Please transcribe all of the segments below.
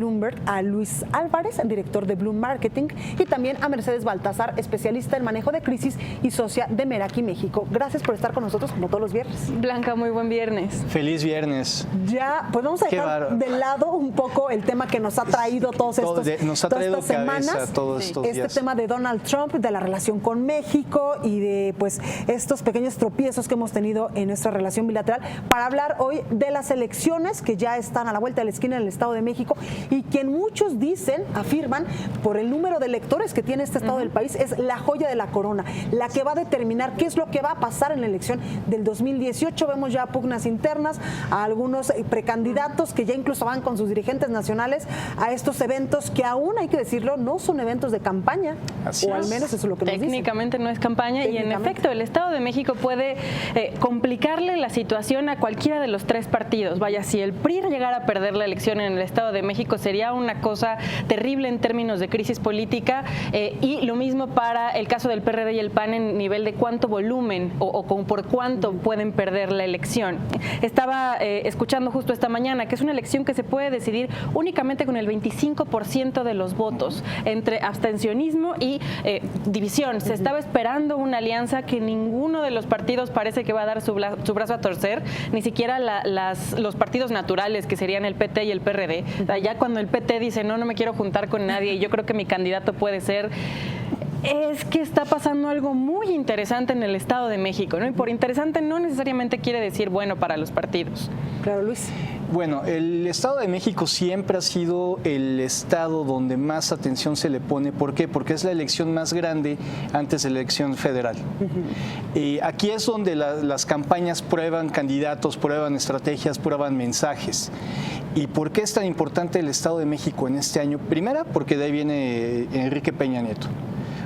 Bloomberg, a Luis Álvarez, director de Bloom Marketing, y también a Mercedes Baltazar, especialista en manejo de crisis y socia de Meraki México. Gracias por estar con nosotros como todos los viernes. Blanca, muy buen viernes. Feliz viernes. Ya, pues vamos a dejar de lado un poco el tema que nos ha traído todas estas semanas. Todos estos días. Tema de Donald Trump, de la relación con México y de pues estos pequeños tropiezos que hemos tenido en nuestra relación bilateral, para hablar hoy de las elecciones que ya están a la vuelta de la esquina en el Estado de México, y quien muchos dicen, afirman, por el número de electores que tiene este estado del país, es la joya de la corona, la que va a determinar qué es lo que va a pasar en la elección del 2018. Vemos ya pugnas internas a algunos precandidatos que ya incluso van con sus dirigentes nacionales a estos eventos que aún, hay que decirlo, no son eventos de campaña. Así o al menos eso es lo que nos dicen. Técnicamente no es campaña, y en efecto el Estado de México puede complicarle la situación a cualquiera de los tres partidos. Vaya, si el PRI llegara a perder la elección en el Estado de México, sería una cosa terrible en términos de crisis política, y lo mismo para el caso del PRD y el PAN en nivel de cuánto volumen o por cuánto pueden perder la elección. Estaba escuchando justo esta mañana que es una elección que se puede decidir únicamente con el 25% de los votos, entre abstencionismo y división. Se estaba esperando una alianza que ninguno de los partidos parece que va a dar su brazo a torcer, ni siquiera los partidos naturales, que serían el PT y el PRD. Ya cuando el PT dice no me quiero juntar con nadie y yo creo que mi candidato puede ser... Es que está pasando algo muy interesante en el Estado de México, ¿no? Y por interesante no necesariamente quiere decir bueno para los partidos. Claro, Luis. Bueno, el Estado de México siempre ha sido el estado donde más atención se le pone. ¿Por qué? Porque es la elección más grande antes de la elección federal. Aquí es donde las campañas prueban candidatos, prueban estrategias, prueban mensajes. ¿Y por qué es tan importante el Estado de México en este año? Primera, porque de ahí viene Enrique Peña Nieto.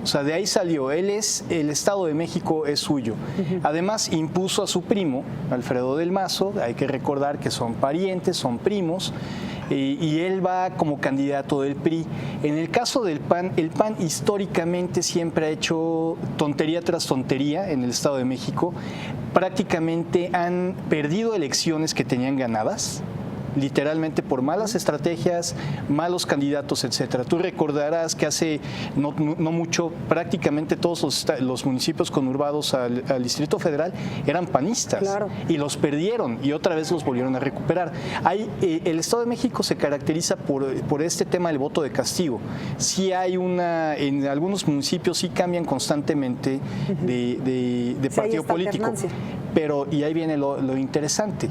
O sea, de ahí salió. El Estado de México es suyo. Además, impuso a su primo, Alfredo del Mazo. Hay que recordar que son parientes, son primos. Y él va como candidato del PRI. En el caso del PAN, el PAN históricamente siempre ha hecho tontería tras tontería en el Estado de México. Prácticamente han perdido elecciones que tenían ganadas, literalmente por malas estrategias, malos candidatos, etcétera. Tú recordarás que hace no mucho prácticamente todos los municipios conurbados al Distrito Federal eran panistas. Claro. Y los perdieron y otra vez los volvieron a recuperar. El Estado de México se caracteriza por este tema del voto de castigo. Sí hay en algunos municipios sí cambian constantemente de partido político. Pero, y ahí viene lo interesante,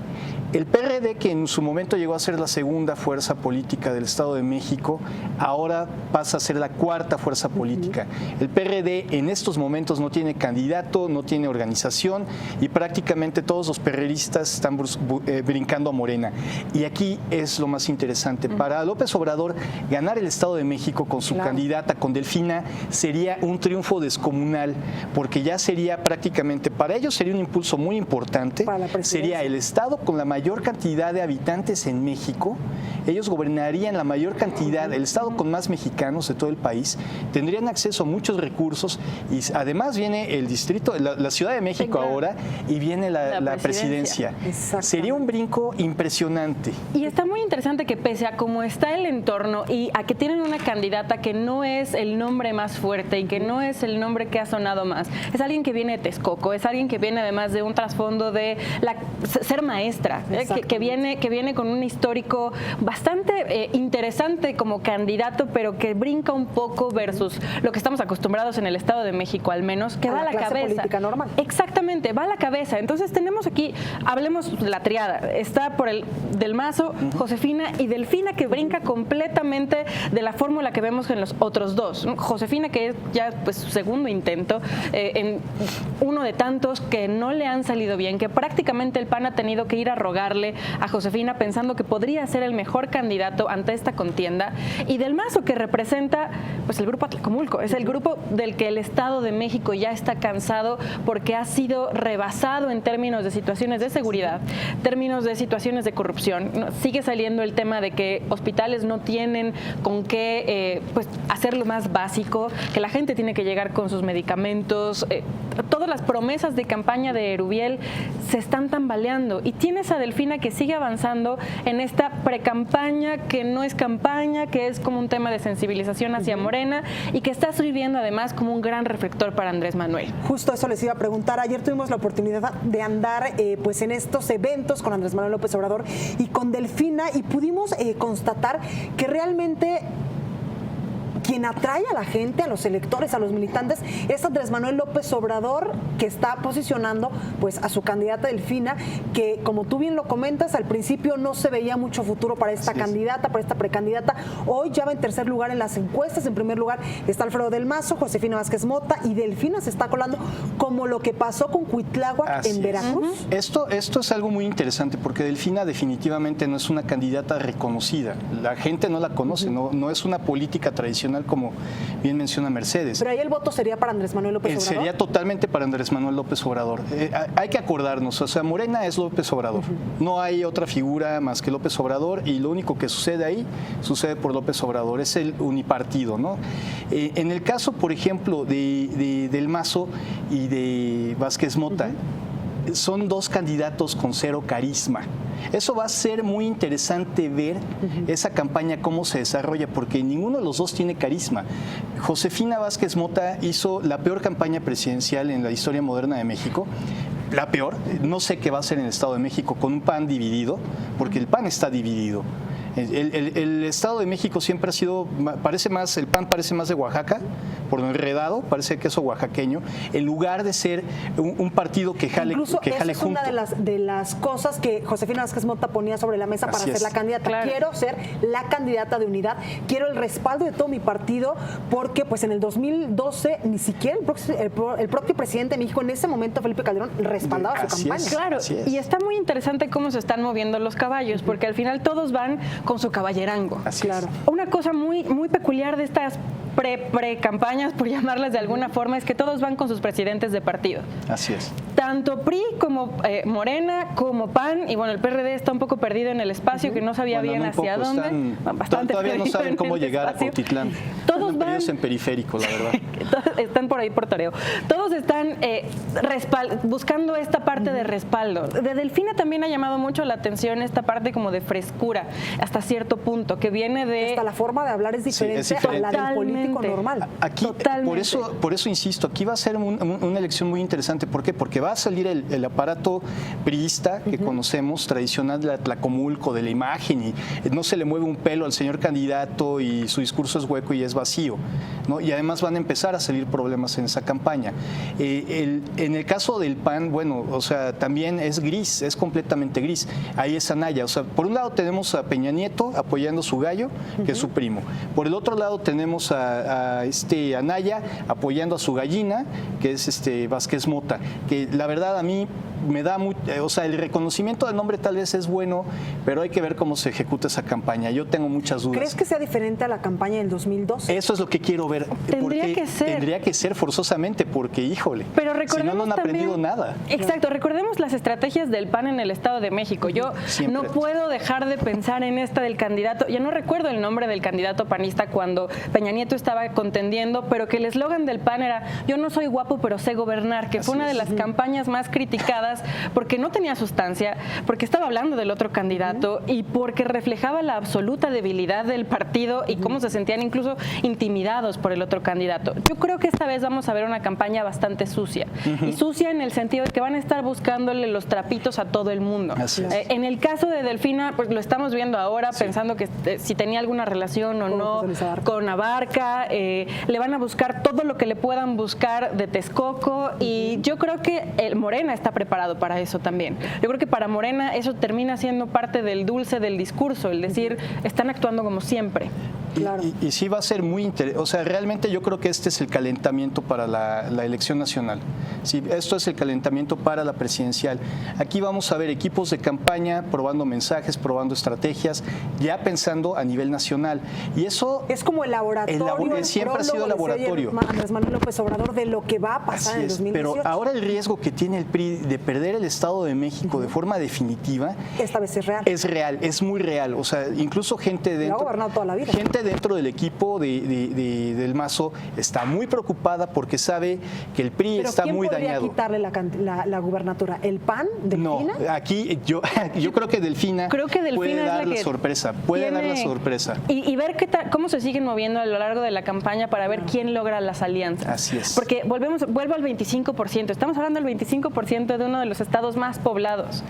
el PRD, que en su momento llegó a ser la segunda fuerza política del Estado de México, ahora pasa a ser la cuarta fuerza política. El PRD en estos momentos no tiene candidato, no tiene organización, y prácticamente todos los perreristas están brincando a Morena. Y aquí es lo más interesante. Para López Obrador, ganar el Estado de México con su candidata, con Delfina, sería un triunfo descomunal, porque ya sería prácticamente, para ellos sería un impulso muy importante. Sería el Estado con la mayor cantidad de habitantes en México. Ellos gobernarían la mayor cantidad, el Estado con más mexicanos de todo el país, tendrían acceso a muchos recursos, y además viene el distrito, la Ciudad de México ahora, y viene la presidencia. Sería un brinco impresionante. Y está muy interesante que pese a cómo está el entorno y a que tienen una candidata que no es el nombre más fuerte y que no es el nombre que ha sonado más, es alguien que viene de Texcoco, es alguien que viene además de un trasfondo de ser maestra, que viene con un histórico bastante interesante como candidato, pero que brinca un poco versus lo que estamos acostumbrados en el Estado de México, al menos, que va a la cabeza. Política normal. Exactamente, va a la cabeza. Entonces tenemos aquí, hablemos de la triada, está por el del Mazo, Josefina y Delfina, que brinca completamente de la fórmula que vemos en los otros dos. Josefina, que es ya pues su segundo intento, en uno de tantos que no le han salido bien, que prácticamente el PAN ha tenido que ir a rogarle a Josefina pensando que podría ser el mejor candidato ante esta contienda, y del Mazo, que representa pues el grupo Atlacomulco, es el grupo del que el Estado de México ya está cansado porque ha sido rebasado en términos de situaciones de seguridad, términos de situaciones de corrupción. Sigue saliendo el tema de que hospitales no tienen con qué pues hacer lo más básico, que la gente tiene que llegar con sus medicamentos, todas las promesas de campaña de Erubiel se están tambaleando. Y tienes a Delfina que sigue avanzando en esta precampaña que no es campaña, que es como un tema de sensibilización hacia Morena y que está sirviendo además como un gran reflector para Andrés Manuel. Justo eso les iba a preguntar. Ayer tuvimos la oportunidad de andar pues en estos eventos con Andrés Manuel López Obrador y con Delfina y pudimos constatar que realmente quien atrae a la gente, a los electores, a los militantes, es Andrés Manuel López Obrador, que está posicionando pues a su candidata Delfina, que como tú bien lo comentas, al principio no se veía mucho futuro para esta candidata, para esta precandidata. Hoy ya va en tercer lugar en las encuestas. En primer lugar está Alfredo del Mazo, Josefina Vázquez Mota, y Delfina se está colando, como lo que pasó con Cuitláhuac en Veracruz. Esto es algo muy interesante, porque Delfina definitivamente no es una candidata reconocida. La gente no la conoce, no es una política tradicional, como bien menciona Mercedes. Pero ahí el voto sería para Andrés Manuel López Obrador. Sería totalmente para Andrés Manuel López Obrador. Hay que acordarnos, o sea, Morena es López Obrador. No hay otra figura más que López Obrador, y lo único que sucede ahí sucede por López Obrador. Es el unipartido, ¿no? En el caso, por ejemplo, del Mazo y de Vázquez Mota, son dos candidatos con cero carisma. Eso va a ser muy interesante ver esa campaña cómo se desarrolla, porque ninguno de los dos tiene carisma. Josefina Vázquez Mota hizo la peor campaña presidencial en la historia moderna de México. La peor, no sé qué va a hacer en el Estado de México con un PAN dividido, porque el PAN está dividido. El Estado de México siempre ha sido, el PAN parece más de Oaxaca, por lo enredado, parece queso oaxaqueño, en lugar de ser un partido que jale junto. Incluso esa es una de las cosas que Josefina Vázquez Mota ponía sobre la mesa para ser la candidata. Claro. Quiero ser la candidata de unidad, quiero el respaldo de todo mi partido, porque pues en el 2012 ni siquiera el propio presidente de México, en ese momento Felipe Calderón, respaldaba su campaña. Claro, y está muy interesante cómo se están moviendo los caballos, porque al final todos van con su caballerango. Claro. Una cosa muy peculiar de estas pre-campañas, por llamarlas de alguna forma, es que todos van con sus presidentes de partido. Así es. Tanto PRI como Morena, como PAN, y bueno, el PRD está un poco perdido en el espacio, que no sabía bien hacia dónde. Todavía no saben cómo llegar a Cuautitlán. Todos van en periférico, la verdad. Están por ahí por Toreo. Todos están buscando esta parte de respaldo. De Delfina también ha llamado mucho la atención esta parte como de frescura, hasta cierto punto, que viene de... Hasta la forma de hablar es diferente a la del político normal. Aquí, por eso insisto, aquí va a ser una elección muy interesante. ¿Por qué? Porque va a salir el aparato priista que conocemos, tradicional de la Tlacomulco, de la imagen, y no se le mueve un pelo al señor candidato y su discurso es hueco y es vacío, ¿no? Y además van a empezar a salir problemas en esa campaña. En el caso del PAN, bueno, o sea, también es gris, es completamente gris. Ahí es Anaya. O sea, por un lado tenemos a Peña Nieto apoyando a su gallo, que es su primo. Por el otro lado tenemos a Anaya apoyando a su gallina, que es Vázquez Mota, que la verdad a mí me da o sea, el reconocimiento del nombre tal vez es bueno, pero hay que ver cómo se ejecuta esa campaña. Yo tengo muchas dudas. ¿Crees que sea diferente a la campaña del 2012? Eso es lo que quiero ver. Tendría que ser forzosamente, porque híjole, pero si no han aprendido nada. Exacto, recordemos las estrategias del PAN en el Estado de México. Yo no puedo dejar de pensar en esta del candidato, ya no recuerdo el nombre del candidato panista cuando Peña Nieto estaba contendiendo, pero que el eslogan del PAN era: yo no soy guapo pero sé gobernar, que fue una de las campañas más criticadas porque no tenía sustancia, porque estaba hablando del otro candidato y porque reflejaba la absoluta debilidad del partido y cómo se sentían incluso intimidados por el otro candidato. Yo creo que esta vez vamos a ver una campaña bastante sucia, y sucia en el sentido de que van a estar buscándole los trapitos a todo el mundo. En el caso de Delfina, pues lo estamos viendo ahora, pensando que si tenía alguna relación o no con Abarca, le van a buscar todo lo que le puedan buscar de Texcoco, y yo creo que el Morena está preparado para eso también. Yo creo que para Morena eso termina siendo parte del dulce del discurso, el decir, están actuando como siempre. Claro. Y sí va a ser muy interesante. O sea, realmente yo creo que este es el calentamiento para la elección nacional. Sí, esto es el calentamiento para la presidencial. Aquí vamos a ver equipos de campaña probando mensajes, probando estrategias, ya pensando a nivel nacional. Y eso es como el laboratorio. Siempre ha sido el laboratorio. Andrés Manuel López Obrador, de lo que va a pasar en el 2018. Pero ahora el riesgo que tiene el PRI de perder el Estado de México de forma definitiva. Esta vez es real. Es real, es muy real. O sea, incluso gente dentro. Lo ha gobernado toda la vida. Gente gente dentro del equipo del Mazo está muy preocupada porque sabe que el PRI está muy dañado. ¿Quién podría quitarle la gubernatura? ¿El PAN? ¿Delfina? No, aquí yo creo que Delfina, puede dar la sorpresa. Puede dar la sorpresa. Y ver cómo se siguen moviendo a lo largo de la campaña para ver quién logra las alianzas. Así es. Porque vuelvo al 25%. Estamos hablando del 25% de uno de los estados más poblados.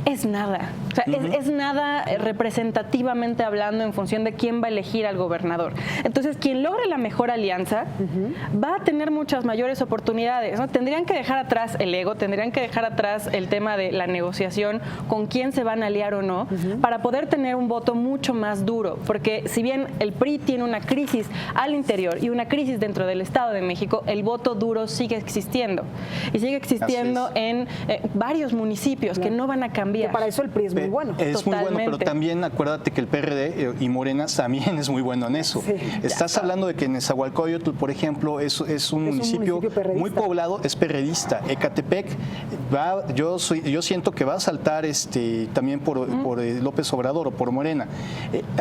Es nada. O sea, es nada representativamente hablando en función de quién va a elegir al gobernador. Entonces, quien logre la mejor alianza va a tener muchas mayores oportunidades, ¿no? Tendrían que dejar atrás el ego, tendrían que dejar atrás el tema de la negociación con quién se van a aliar o no, para poder tener un voto mucho más duro. Porque si bien el PRI tiene una crisis al interior y una crisis dentro del Estado de México, el voto duro sigue existiendo. Y sigue existiendo en varios municipios que no van a cambiar. Que para eso el PRI es muy bueno. Es muy bueno, pero también acuérdate que el PRD y Morena también es muy bueno en eso. Sí. Estás hablando de que Nezahualcóyotl, por ejemplo, es un municipio muy poblado, es perredista. Ecatepec, yo siento que va a saltar también por López Obrador o por Morena.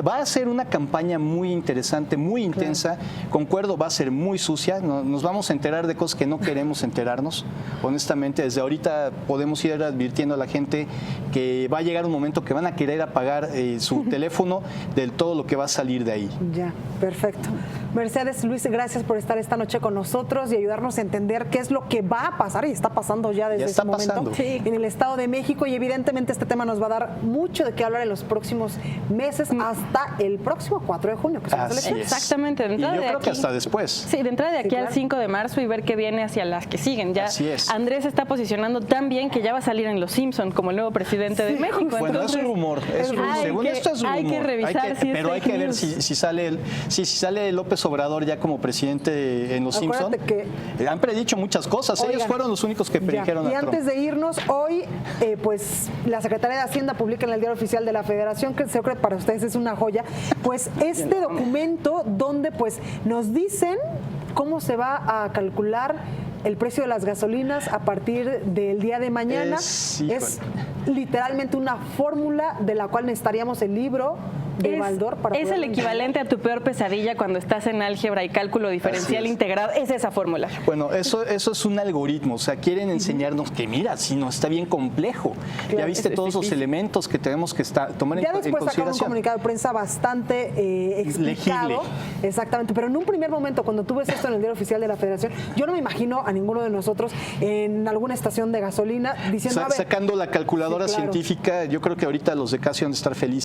Va a ser una campaña muy interesante, muy intensa. Concuerdo, va a ser muy sucia. Nos vamos a enterar de cosas que no queremos enterarnos. Honestamente, desde ahorita podemos ir advirtiendo a la gente que va a llegar un momento que van a querer apagar su teléfono de todo lo que va a salir de ahí. Ya, perfecto. Mercedes, Luis, gracias por estar esta noche con nosotros y ayudarnos a entender qué es lo que va a pasar y está pasando ya desde ese momento en el Estado de México, y evidentemente este tema nos va a dar mucho de qué hablar en los próximos meses hasta el próximo 4 de junio, que son las elecciones. Exactamente. Y yo creo que hasta después. Sí, de entrada de aquí al 5 de marzo y ver qué viene hacia las que siguen. Ya Andrés está posicionando tan bien que ya va a salir en Los Simpson como el nuevo presidente de México. Bueno, entonces, es rumor. Según esto es rumor. Hay que revisar pero hay que ver si sale López Obrador ya como presidente en Los Simpson. Han predicho muchas cosas. Ellos fueron los únicos que predijeron a Trump. Y antes de irnos, hoy pues la Secretaría de Hacienda publica en el Diario Oficial de la Federación, que creo que para ustedes es una joya, pues este documento donde pues nos dicen cómo se va a calcular el precio de las gasolinas a partir del día de mañana. Es literalmente una fórmula de la cual necesitaríamos el libro de Baldor para es el equivalente a tu peor pesadilla cuando estás en álgebra y cálculo diferencial integrado. Es esa fórmula. Bueno, eso es un algoritmo. O sea, quieren enseñarnos que mira, si no está bien complejo. Claro, ya viste todos los elementos que tenemos que tomar en consideración. Ya después sacaron un comunicado de prensa bastante explicado. Legible. Exactamente. Pero en un primer momento, cuando tú ves esto en el Diario Oficial de la Federación, yo no me imagino a ninguno de nosotros en alguna estación de gasolina diciendo... Sacando la calculadora científica, yo creo que ahorita los de Casio han de estar felices.